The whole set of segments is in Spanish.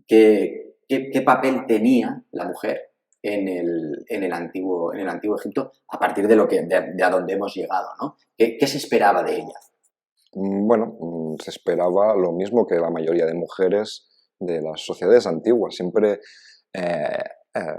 qué papel tenía la mujer en el antiguo Egipto a partir de a donde hemos llegado, ¿no? ¿Qué se esperaba de ella? Bueno, se esperaba lo mismo que la mayoría de mujeres de las sociedades antiguas. Siempre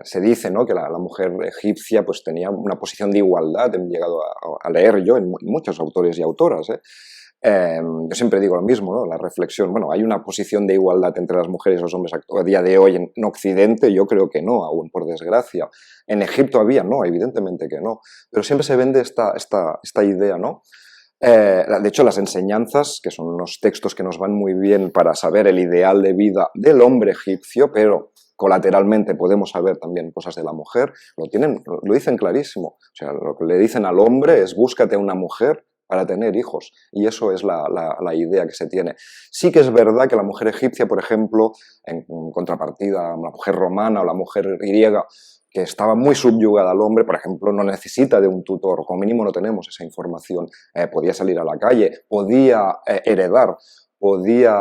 se dice, ¿no?, que la mujer egipcia pues, tenía una posición de igualdad. He llegado a leer yo en muchos autores y autoras. Yo siempre digo lo mismo, ¿no? La reflexión, bueno, ¿hay una posición de igualdad entre las mujeres y los hombres a día de hoy en Occidente? Yo creo que no, aún por desgracia. En Egipto había, no, evidentemente que no. Pero siempre se vende esta idea, ¿no? De hecho, las enseñanzas, que son unos textos que nos van muy bien para saber el ideal de vida del hombre egipcio, pero colateralmente podemos saber también cosas de la mujer, lo dicen clarísimo. O sea, lo que le dicen al hombre es búscate una mujer para tener hijos, y eso es la idea que se tiene. Sí que es verdad que la mujer egipcia, por ejemplo, en contrapartida a la mujer romana o la mujer griega, que estaba muy subyugada al hombre, por ejemplo, no necesita de un tutor, como mínimo no tenemos esa información. Podía salir a la calle, podía heredar, podía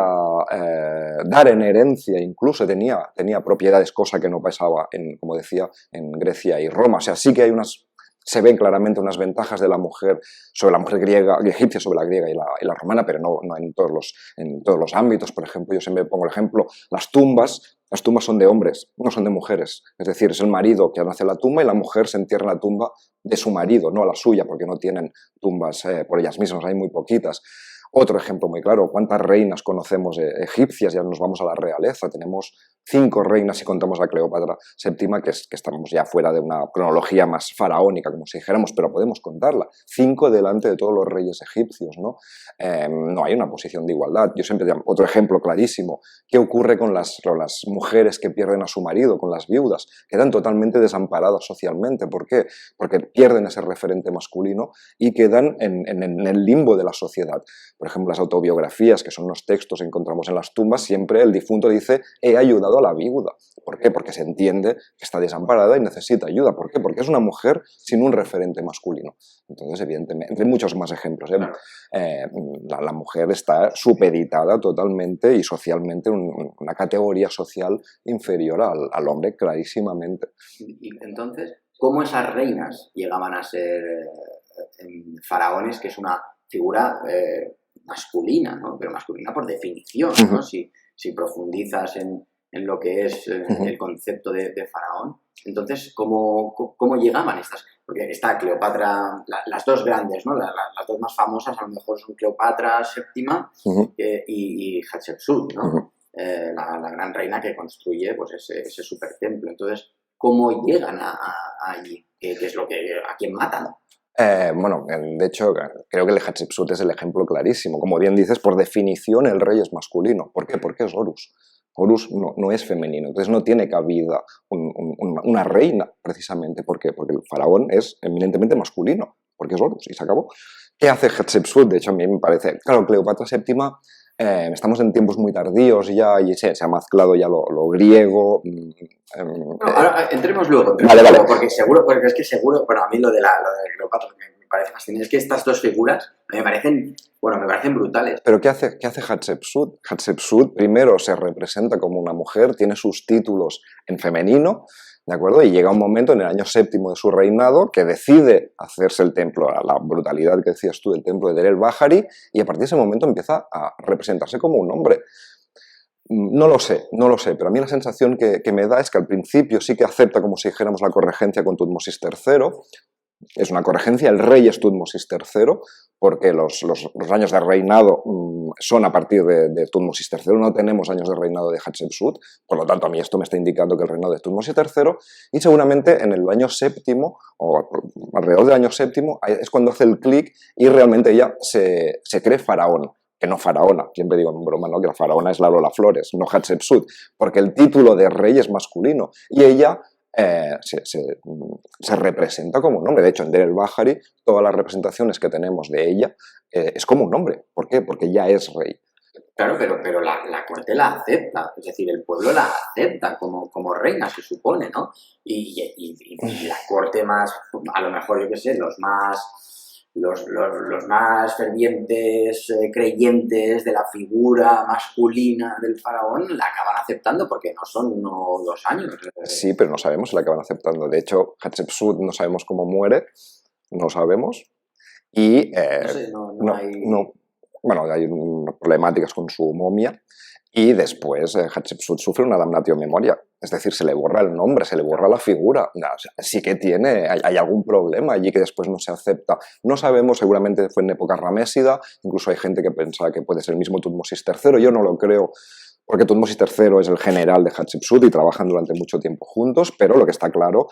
dar en herencia, incluso tenía propiedades, cosa que no pasaba, como decía, en Grecia y Roma. O sea, sí que hay se ven claramente unas ventajas de la mujer sobre la mujer griega, egipcia sobre la griega y la romana, pero no en todos los ámbitos. Por ejemplo, yo siempre pongo el ejemplo, las tumbas son de hombres, no son de mujeres. Es decir, es el marido que hace la tumba y la mujer se entierra en la tumba de su marido, no la suya, porque no tienen tumbas por ellas mismas, hay muy poquitas. Otro ejemplo muy claro, ¿cuántas reinas conocemos egipcias? Ya nos vamos a la realeza, tenemos 5 reinas si contamos a Cleopatra VII, que estamos ya fuera de una cronología más faraónica, como si dijéramos, pero podemos contarla. 5 delante de todos los reyes egipcios, ¿no? No hay una posición de igualdad. Yo siempre digo, otro ejemplo clarísimo, ¿qué ocurre con las mujeres que pierden a su marido, con las viudas? Quedan totalmente desamparadas socialmente. ¿Por qué? Porque pierden ese referente masculino y quedan en el limbo de la sociedad. Por ejemplo, las autobiografías, que son unos textos que encontramos en las tumbas, siempre el difunto dice, he ayudado a la viuda. ¿Por qué? Porque se entiende que está desamparada y necesita ayuda. ¿Por qué? Porque es una mujer sin un referente masculino. Entonces, evidentemente, entre muchos más ejemplos, la mujer está supeditada totalmente y socialmente en una categoría social inferior al hombre, clarísimamente. Y entonces, ¿cómo esas reinas llegaban a ser faraones, que es una figura masculina, ¿no? Pero masculina por definición, ¿no? Si profundizas en lo que es el concepto de faraón, entonces, ¿cómo llegaban estas? Porque está Cleopatra, las dos grandes, ¿no? Las dos más famosas a lo mejor son Cleopatra VII y Hatshepsut, ¿no? La gran reina que construye pues, ese super templo. Entonces, ¿cómo llegan allí? ¿Qué es a quién matan? Bueno, de hecho, creo que el Hatshepsut es el ejemplo clarísimo. Como bien dices, por definición el rey es masculino. ¿Por qué? Porque es Horus. Horus no es femenino, entonces no tiene cabida una reina, precisamente. ¿Por qué? Porque el faraón es eminentemente masculino, porque es Horus, y se acabó. ¿Qué hace Hatshepsut? De hecho, a mí me parece... Claro, Cleopatra VII, estamos en tiempos muy tardíos ya, y se ha mezclado ya lo griego... ahora entremos luego, vale. Porque es que seguro, bueno, a mí lo de Cleopatra me parece fascinante. Es que estas dos figuras me parecen brutales. Pero ¿qué hace Hatshepsut? Hatshepsut primero se representa como una mujer, tiene sus títulos en femenino, ¿de acuerdo? Y llega un momento en el año 7 de su reinado que decide hacerse el templo, la brutalidad que decías tú, el templo de Der-el-Bahari, y a partir de ese momento empieza a representarse como un hombre. No lo sé, pero a mí la sensación que me da es que al principio sí que acepta, como si dijéramos, la corregencia con Tutmosis III. Es una corregencia, el rey es Tutmosis III, porque los años de reinado son a partir de Tutmosis III, no tenemos años de reinado de Hatshepsut, por lo tanto a mí esto me está indicando que el reinado de Tutmosis III, y seguramente en el año 7 o alrededor del año 7 es cuando hace el clic y realmente ella se cree faraón. Que no faraona, siempre digo en broma, ¿no? Que la faraona es la Lola Flores, no Hatshepsut, porque el título de rey es masculino y ella se representa como un hombre. De hecho, en Der-el-Bahari, todas las representaciones que tenemos de ella es como un hombre. ¿Por qué? Porque ya es rey. Claro, pero la corte la acepta, es decir, el pueblo la acepta como reina, se supone, ¿no? Y la corte más, a lo mejor, yo qué sé, los más los más fervientes creyentes de la figura masculina del faraón la acaban aceptando porque no son 1 o 2 años. Sí, pero no sabemos si la acaban aceptando. De hecho, Hatshepsut no sabemos cómo muere, no sabemos. Y No sé, no hay... bueno, hay problemáticas con su momia. Y después Hatshepsut sufre una damnatio memoria, es decir, se le borra el nombre, se le borra la figura. O sea, sí que hay algún problema allí que después no se acepta. No sabemos, seguramente fue en época ramésida, incluso hay gente que pensaba que puede ser el mismo Tutmosis III, yo no lo creo, porque Tutmosis III es el general de Hatshepsut y trabajan durante mucho tiempo juntos, pero lo que está claro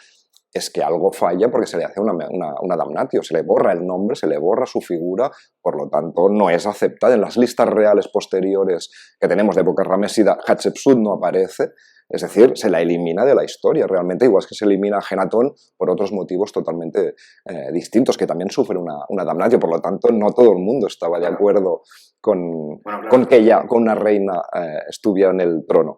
es que algo falla porque se le hace una damnatio, se le borra el nombre, se le borra su figura, por lo tanto no es aceptada. En las listas reales posteriores que tenemos de época ramésida, Hatshepsut no aparece, es decir, se la elimina de la historia realmente, igual que se elimina a Ajenatón por otros motivos totalmente distintos, que también sufre una damnatio, por lo tanto no todo el mundo estaba de acuerdo con que ya con una reina estuviera en el trono.